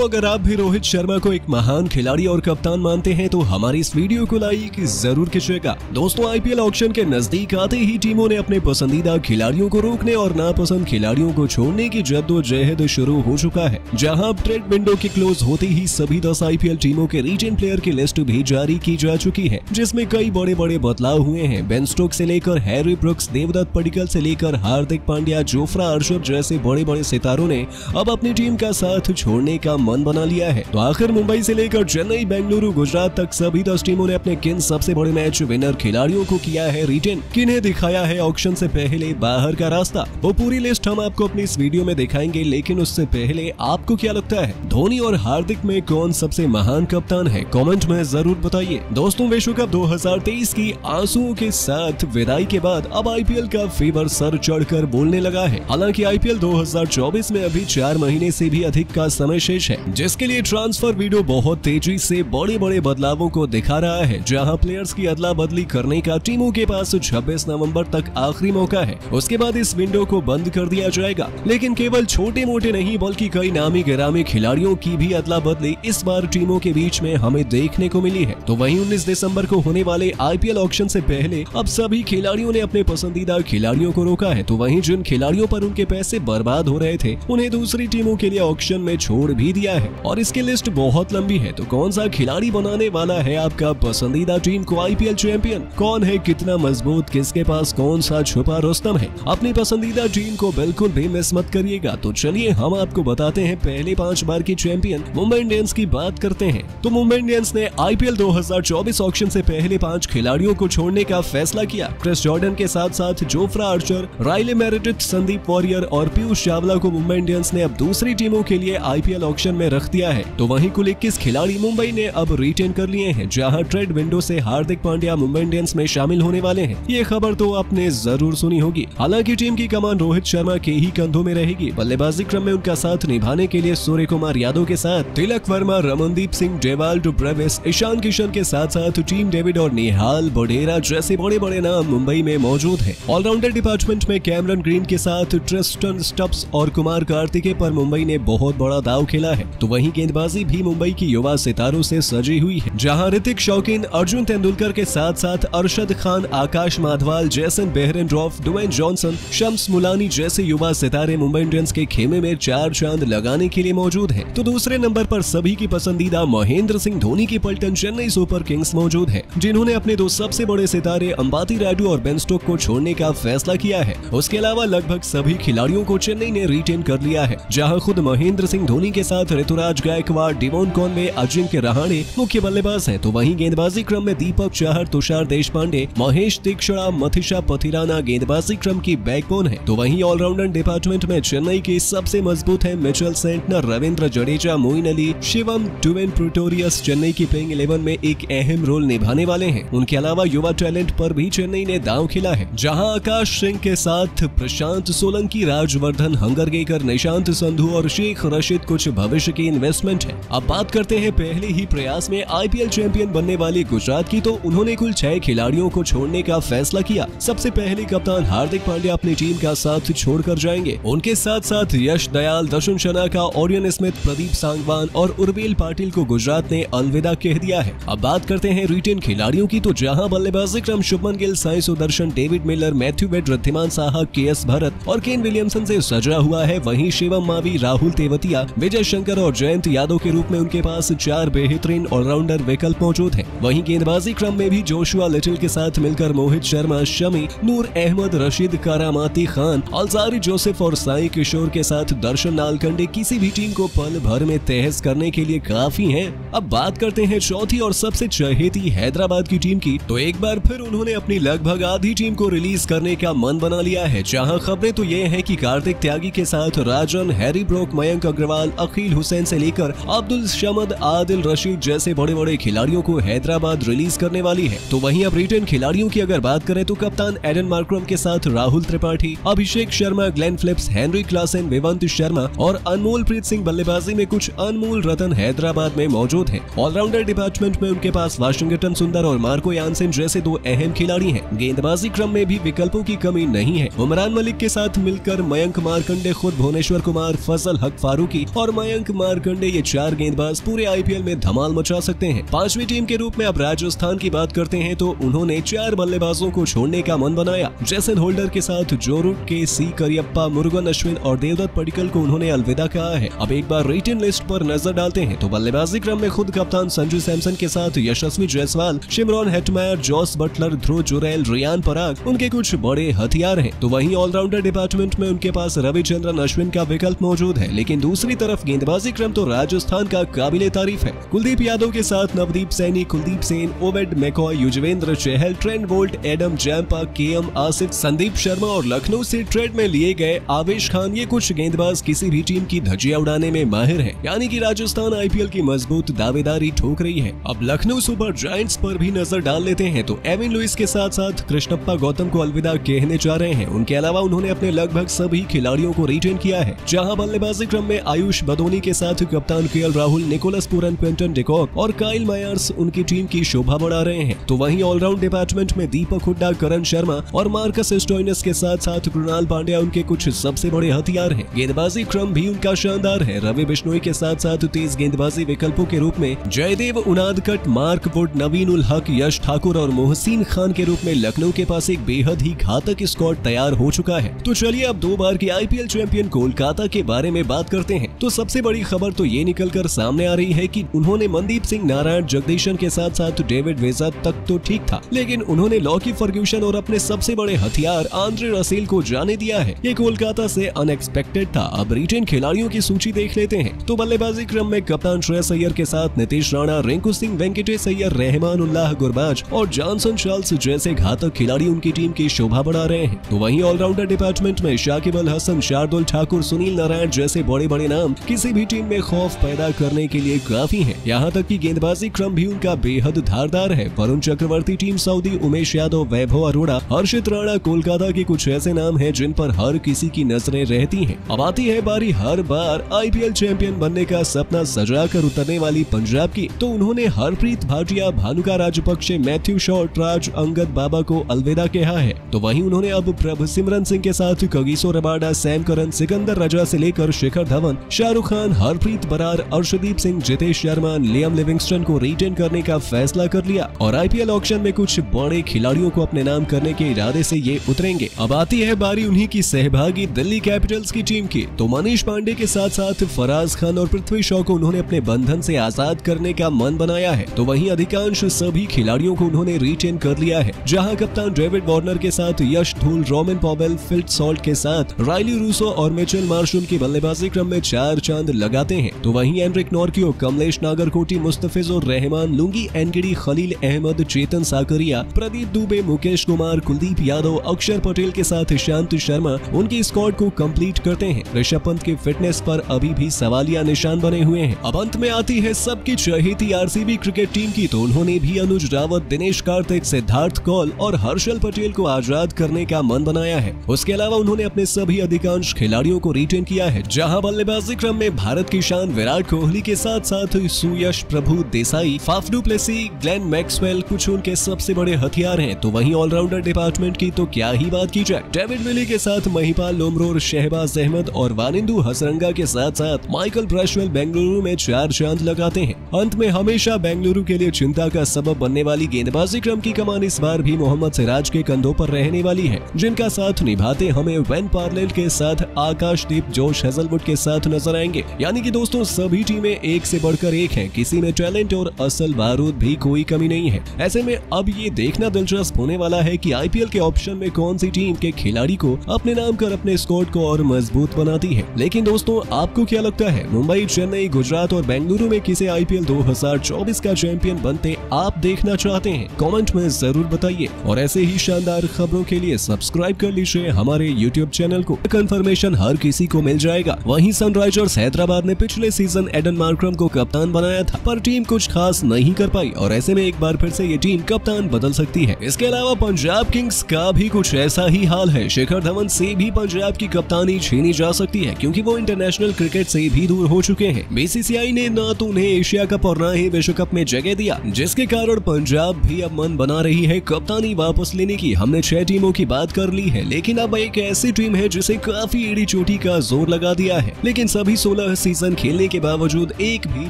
अगर आप भी रोहित शर्मा को एक महान खिलाड़ी और कप्तान मानते हैं तो हमारी इस वीडियो को लाइक जरूर कीजिएगा। दोस्तों, आईपीएल ऑक्शन के नजदीक आते ही टीमों ने अपने पसंदीदा खिलाड़ियों को रोकने और नापसंद खिलाड़ियों को छोड़ने की जद्दोजहद शुरू हो चुका है। जहां अब ट्रेड विंडो के क्लोज होते ही सभी 10 आईपीएल टीमों के रीटेन प्लेयर की लिस्ट भी जारी की जा चुकी है, जिसमें कई बड़े बड़े बदलाव हुए हैं। बेन स्टोक्स से लेकर हैरी ब्रुक्स, देवदत्त पडिक्कल से लेकर हार्दिक पांड्या, जोफ्रा आर्चर जैसे बड़े बड़े सितारों ने अब अपनी टीम का साथ छोड़ने का मन बना लिया है। तो आखिर मुंबई से लेकर चेन्नई, बेंगलुरु, गुजरात तक सभी 10 टीमों ने अपने किन सबसे बड़े मैच विनर खिलाड़ियों को किया है रिटेन, किन्हें दिखाया है ऑक्शन से पहले बाहर का रास्ता। वो पूरी लिस्ट हम आपको अपनी इस वीडियो में दिखाएंगे, लेकिन उससे पहले आपको क्या लगता है, धोनी और हार्दिक में कौन सबसे महान कप्तान है? कमेंट में जरूर बताइए। दोस्तों, विश्व कप 2023 की आंसुओं के साथ विदाई के बाद अब आईपीएल का फीवर सर चढ़कर बोलने लगा है। हालांकि आईपीएल 2024 में अभी 4 महीने से भी अधिक का समय शेष है, जिसके लिए ट्रांसफर विंडो बहुत तेजी से बड़े बड़े बदलावों को दिखा रहा है। जहां प्लेयर्स की अदला बदली करने का टीमों के पास 26 नवंबर तक आखिरी मौका है। उसके बाद इस विंडो को बंद कर दिया जाएगा। लेकिन केवल छोटे मोटे नहीं बल्कि कई नामी गिरामी खिलाड़ियों की भी अदला बदली इस बार टीमों के बीच में हमें देखने को मिली है। तो वहीं 19 दिसंबर को होने वाले आईपीएल ऑक्शन से पहले अब सभी खिलाड़ियों ने अपने पसंदीदा खिलाड़ियों को रोका है। तो वहीं जिन खिलाड़ियों पर उनके पैसे बर्बाद हो रहे थे उन्हें दूसरी टीमों के लिए ऑक्शन में छोड़ भी दिया है, और इसकी लिस्ट बहुत लंबी है। तो कौन सा खिलाड़ी बनाने वाला है आपका पसंदीदा टीम को आईपीएल चैंपियन? कौन है कितना मजबूत, किसके पास कौन सा छुपा रुस्तम है? अपनी पसंदीदा टीम को बिल्कुल भी मिस मत करिएगा। तो चलिए हम आपको बताते हैं पहले 5 बार की चैंपियन मुंबई इंडियंस की बात करते हैं। तो मुंबई इंडियंस ने आईपीएल 2024 ऑक्शन से पहले 5 खिलाड़ियों को छोड़ने का फैसला किया। क्रिस जॉर्डन के साथ साथ Jofra Archer, Riley Meredith, Sandeep Warrier और पीयूष चावला को मुंबई इंडियंस ने अब दूसरी टीमों के लिए आईपीएल ऑक्शन में रख दिया है। तो वहीं कुल 21 खिलाड़ी मुंबई ने अब रिटेन कर लिए हैं, जहां ट्रेड विंडो से हार्दिक पांड्या मुंबई इंडियंस में शामिल होने वाले हैं। ये खबर तो आपने जरूर सुनी होगी। हालांकि टीम की कमान रोहित शर्मा के ही कंधों में रहेगी। बल्लेबाजी क्रम में उनका साथ निभाने के लिए सूर्य कुमार यादव के साथ तिलक वर्मा, रमनदीप सिंह, डेवाल्डो ब्रेविस, ईशान किशन के साथ साथ टीम डेविड और निहाल बढेरा जैसे बड़े बड़े नाम मुंबई में मौजूद है। ऑलराउंडर डिपार्टमेंट में कैमरन ग्रीन के साथ ट्रिस्टन स्टब्स और कुमार कार्तिकेय पर मुंबई ने बहुत बड़ा दाव खेला है। तो वहीं गेंदबाजी भी मुंबई की युवा सितारों से सजी हुई है, जहां ऋतिक शौकीन, अर्जुन तेंदुलकर के साथ साथ अरशद खान, आकाश माधवाल, जैसन बेहरेनड्रॉफ, ड्वेन जॉनसन, शम्स मुलानी जैसे युवा सितारे मुंबई इंडियंस के खेमे में 4 चांद लगाने के लिए मौजूद हैं। तो दूसरे नंबर पर सभी की पसंदीदा महेंद्र सिंह धोनी की पलटन चेन्नई सुपर किंग्स मौजूद है, जिन्होंने अपने 2 सबसे बड़े सितारे अंबाती रायडू और बेन स्टोक्स को छोड़ने का फैसला किया है। उसके अलावा लगभग सभी खिलाड़ियों को चेन्नई ने रिटेन कर लिया है, जहां खुद महेंद्र सिंह धोनी के साथ ऋतुराज गायकवाड़, डिवॉन कॉनवे, अजिंक्य रहाणे मुख्य बल्लेबाज हैं। तो वहीं गेंदबाजी क्रम में दीपक चाहर, तुषार देशपांडे, महेश तीक्षणा, मथिशा पथिराना गेंदबाजी क्रम की बैकबोन है। तो वहीं ऑलराउंडर डिपार्टमेंट में चेन्नई के सबसे मजबूत है Mitchell Santner, Ravindra Jadeja, Moeen Ali, Shivam Dwaine Pretorius Chennai की प्लेइंग 11 में एक अहम रोल निभाने वाले हैं। उनके अलावा युवा टैलेंट पर भी चेन्नई ने दांव खेला है, जहां आकाश सिंह के साथ प्रशांत सोलंकी, राजवर्धन हंगरगेकर, निशांत संधू और शेख रशीद कुछ भविष्य की इन्वेस्टमेंट है। अब बात करते हैं पहले ही प्रयास में आईपीएल चैंपियन बनने वाली गुजरात की। तो उन्होंने कुल 6 खिलाड़ियों को छोड़ने का फैसला किया। सबसे पहले कप्तान हार्दिक पांड्या अपनी टीम का साथ छोड़कर जाएंगे। उनके साथ साथ यश दयाल, दर्शन शनाका, ओरियन स्मिथ, प्रदीप सांगवान और उर्विल पाटिल को गुजरात ने अलविदा कह दिया है। अब बात करते हैं रिटेन खिलाड़ियों की। तो जहां बल्लेबाजी क्रम Shubman Gill, Sai Sudharsan, David Miller, Matthew Wade, Wriddhiman Saha, KS Bharat और केन विलियमसन से सजा हुआ है। वहीं शिवम मावी, राहुल तेवतिया, विजय शंकर और जयंत यादव के रूप में उनके पास 4 बेहतरीन ऑलराउंडर विकल्प मौजूद हैं। वहीं गेंदबाजी क्रम में भी जोशुआ लिटिल के साथ मिलकर मोहित शर्मा, शमी, नूर अहमद, रशीद करामाती खान, अलजारी जोसेफ और साई किशोर के साथ दर्शन नालकंडे किसी भी टीम को पल भर में तहस करने के लिए काफी हैं। अब बात करते हैं चौथी और सबसे चहेती हैदराबाद की टीम की। तो एक बार फिर उन्होंने अपनी लगभग आधी टीम को रिलीज करने का मन बना लिया है, जहां खबरें तो ये हैं कि कार्तिक त्यागी के साथ राजन, हैरी ब्रोक, मयंक अग्रवाल, अकील हुसैन से लेकर अब्दुल शमद, आदिल रशीद जैसे बड़े बड़े खिलाड़ियों को हैदराबाद रिलीज करने वाली है। तो वहीं अब रिटेन खिलाड़ियों की अगर बात करें तो कप्तान एडन मार्क्रम के साथ Rahul Tripathi, Abhishek Sharma, Glenn Phillips, Heinrich Klaasen, Vivrant Sharma और अनमोल प्रीत सिंह बल्लेबाजी में कुछ अनमोल रतन हैदराबाद में मौजूद हैं। ऑलराउंडर डिपार्टमेंट में उनके पास वाशिंगटन सुंदर और मार्को यानसेन जैसे 2 अहम खिलाड़ी हैं। गेंदबाजी क्रम में भी विकल्पों की कमी नहीं है। उमरान मलिक के साथ मिलकर मयंक मार्कंडे, खुद भुवनेश्वर कुमार, फजल हक फारूकी और मयंक मार्कंडे, ये 4 गेंदबाज पूरे आईपीएल में धमाल मचा सकते हैं। 5वीं टीम के रूप में अब राजस्थान की बात करते हैं तो उन्होंने 4 बल्लेबाजों को छोड़ने का मन बनाया। जेसन होल्डर के साथ जो रूट के सी करियप्पा, मुरुगन अश्विन और देवदत्त पडिक्कल को उन्होंने अलविदा कहा है। अब एक बार रिटन लिस्ट पर नजर डालते हैं तो बल्लेबाजी क्रम में खुद कप्तान संजू सैमसन के साथ Yashasvi Jaiswal, Shimron Hetmyer, Jos Buttler, Dhruv Jurel, Riyan Parag उनके कुछ बड़े हथियार हैं। तो वहीं ऑलराउंडर डिपार्टमेंट में उनके पास रविचंद्रन अश्विन का विकल्प मौजूद है। लेकिन दूसरी तरफ गेंदबाजी क्रम तो राजस्थान का काबिले तारीफ है। कुलदीप यादव के साथ Navdeep Saini, Kuldeep Sen, Obed McCoy, Yuzvendra Chahal, Trent Boult, Adam Zampa, KM Asif, Sandeep Sharma और लखनऊ से ट्रेड में लिए गए आवेश खान, ये कुछ गेंदबाज किसी भी टीम की धज्जियां उड़ाने में माहिर हैं। यानी कि राजस्थान आईपीएल की मजबूत दावेदारी ठोक रही है। अब लखनऊ सुपर जायंट्स पर भी नजर डाल लेते हैं तो एविन लुइस के साथ साथ कृष्णप्पा गौतम को अलविदा कहने जा रहे हैं। उनके अलावा उन्होंने अपने लगभग सभी खिलाड़ियों को रिटेन किया है। जहां बल्लेबाजी क्रम में आयुष बदोनी के साथ कप्तान KL Rahul, Nicholas Pooran, Quinton de Kock और काइल मायर्स उनकी टीम की शोभा बढ़ा रहे हैं। तो वहीं ऑलराउंड डिपार्टमेंट में दीपक हुड्डा, करण शर्मा और मार्कस स्टोइनिस के साथ साथ कृणाल पांड्या उनके कुछ सबसे बड़े हथियार हैं। गेंदबाजी क्रम भी उनका शानदार है। रवि बिश्नोई के साथ साथ तेज गेंदबाजी विकल्पों के रूप में जयदेव उनादकट, मार्क वुड, नवीन उल हक, यश ठाकुर और मोहसिन खान के रूप में लखनऊ के पास एक बेहद ही घातक स्क्वाड तैयार हो चुका है। तो चलिए अब 2 बार की आईपीएल चैंपियन कोलकाता के बारे में बात करते हैं। तो सबसे बड़ी खबर तो ये निकलकर सामने आ रही है कि उन्होंने मनदीप सिंह, नारायण जगदीशन के साथ साथ डेविड वेजा तक तो ठीक था, लेकिन उन्होंने लॉकी फर्ग्यूसन और अपने सबसे बड़े हथियार आंद्रे रसेल को जाने दिया है। ये कोलकाता से अनएक्सपेक्टेड था। अब रिटेन खिलाड़ियों की सूची देख लेते हैं तो बल्लेबाजी क्रम में कप्तान श्रेयस अय्यर के साथ नीतीश राणा, रिंकू सिंह, वेंकटेश अय्यर, रहमान उल्लाह गुरबाज और जॉनसन चार्ल्स जैसे घातक खिलाड़ी उनकी टीम की शोभा बढ़ा रहे हैं। तो वहीं ऑलराउंडर डिपार्टमेंट में शाकिब अल हसन, शार्दुल ठाकुर, सुनील नारायण जैसे बड़े बड़े नाम किसी भी टीम में खौफ पैदा करने के लिए काफी हैं। यहाँ तक कि गेंदबाजी क्रम भी उनका बेहद धारदार है। वरुण चक्रवर्ती टीम सऊदी, उमेश यादव, वैभव अरोड़ा, हर्षित राणा कोलकाता के कुछ ऐसे नाम हैं जिन पर हर किसी की नजरें रहती हैं। अब आती है बारी हर बार आईपीएल चैंपियन बनने का सपना सजा कर उतरने वाली पंजाब की। तो उन्होंने हरप्रीत भाटिया, भानुका राजपक्षे, मैथ्यू शॉर्ट, राज, अंगद बाबा को अलविदा कहा है। तो वहीं उन्होंने अब प्रभसिमरन सिंह के साथ Kagiso Rabada, Sam Curran, Sikandar Raza से लेकर शिखर धवन, शाहरुख खान, हरप्रीत बरार, अर्शदीप सिंह, जितेश शर्मा, लियम लिविंगस्टन को रिटेन करने का फैसला कर लिया और आईपीएल ऑक्शन में कुछ बड़े खिलाड़ियों को अपने नाम करने के इरादे से ये उतरेंगे। अब आती है बारी उन्हीं की सहभागी दिल्ली कैपिटल्स की टीम की। तो मनीष पांडे के साथ साथ फराज खान और पृथ्वी शॉ को उन्होंने अपने बंधन से आजाद करने का मन बनाया है। तो वहीं अधिकांश सभी खिलाड़ियों को उन्होंने रिटेन कर लिया है। जहां कप्तान डेविड वार्नर के साथ यश धूल, रोमन पॉवेल, फिल्ड सॉल्ट के साथ राइली रूसो और मिचेल मार्श उनकी बल्लेबाजी क्रम में 4 चांद लगाते हैं। तो वहीं Anrich Nortje, Kamlesh Nagarkoti, Mustafizur Rahman, Lungi Ngidi, Khaleel Ahmed, Chetan Sakariya, Pradeep Dubey, Mukesh Kumar, Kuldeep Yadav, Axar Patel के साथ शांत शर्मा उनकी स्क्वाड को कंप्लीट करते हैं। ऋषभ पंत की फिटनेस पर अभी भी सवालिया निशान बने हुए हैं। अब अंत में आती है सबकी चहेती आरसीबी क्रिकेट टीम की। तो उन्होंने भी अनुज रावत, दिनेश कार्तिक, सिद्धार्थ कौल और हर्षल पटेल को आजाद करने का मन बनाया है। उसके अलावा उन्होंने अपने सभी अधिकांश खिलाड़ियों को रिटेन किया है। जहां बल्लेबाजी क्रम में भारत की शान विराट कोहली के साथ साथ Suyash Prabhudessai, Faf du Plessis, Glenn Maxwell कुछ उनके सबसे बड़े हथियार हैं। तो वहीं ऑलराउंडर डिपार्टमेंट की तो क्या ही बात की जाए। डेविड विली के साथ महिपाल लोमरोर, शहबाज अहमद और वानिंदु हसरंगा के साथ साथ माइकल ब्रशवेल बेंगलुरु में 4 चांद लगाते हैं। अंत में हमेशा बेंगलुरु के लिए चिंता का सबब बनने वाली गेंदबाजी क्रम की कमान इस बार भी मोहम्मद सिराज के कंधों पर रहने वाली है, जिनका साथ निभाते हमें वेन पार्लेल के साथ आकाशदीप, जोश हेजलवुड के साथ नजर आएंगे। यानी कि दोस्तों सभी टीमें एक से बढ़कर एक हैं। किसी में टैलेंट और असल बारूद भी कोई कमी नहीं है। ऐसे में अब ये देखना दिलचस्प होने वाला है कि आईपीएल के ऑप्शन में कौन सी टीम के खिलाड़ी को अपने नाम कर अपने स्क्वाड को और मजबूत बनाती है। लेकिन दोस्तों आपको क्या लगता है, मुंबई, चेन्नई, गुजरात और बेंगलुरु में किसे आईपीएल 2024 का चैंपियन बनते आप देखना चाहते हैं? कमेंट में जरूर बताइए और ऐसे ही शानदार खबरों के लिए सब्सक्राइब कर लीजिए हमारे यूट्यूब चैनल को। कंफर्मेशन हर किसी को मिल जाएगा। वहीं सनराइजर्स हैदराबाद ने पिछले सीजन एडन मार्क्रम को कप्तान बनाया था, पर टीम कुछ खास नहीं कर पाई और ऐसे में एक बार फिर से ये टीम कप्तान बदल सकती है। इसके अलावा पंजाब किंग्स का भी कुछ ऐसा ही हाल है। शिखर धवन से भी पंजाब की कप्तानी छीनी जा सकती है क्योंकि वो इंटरनेशनल क्रिकेट से भी दूर हो चुके हैं। बीसीसीआई ने न तो उन्हें एशिया कप और न ही विश्व कप में जगह दिया, जिसके कारण पंजाब भी अब मन बना रही है कप्तानी वापस लेने की। हमने 6 टीमों की बात कर ली है, लेकिन अब एक ऐसी टीम है जिसे काफी एड़ी चोटी का जोर लगा दिया है। लेकिन सभी 16 सीजन खेलने के बावजूद एक भी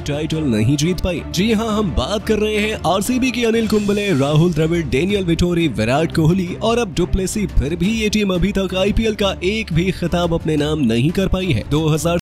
टाइटल नहीं जीत पाई। जी हाँ, हम बात कर रहे हैं आरसीबी की। अनिल कुंबले, राहुल द्रविड़, डेनियल विटोरी, विराट कोहली और अब डुप्लेसी। फिर भी ये टीम अभी तक आईपीएल का एक भी खिताब अपने नाम नहीं कर पाई है।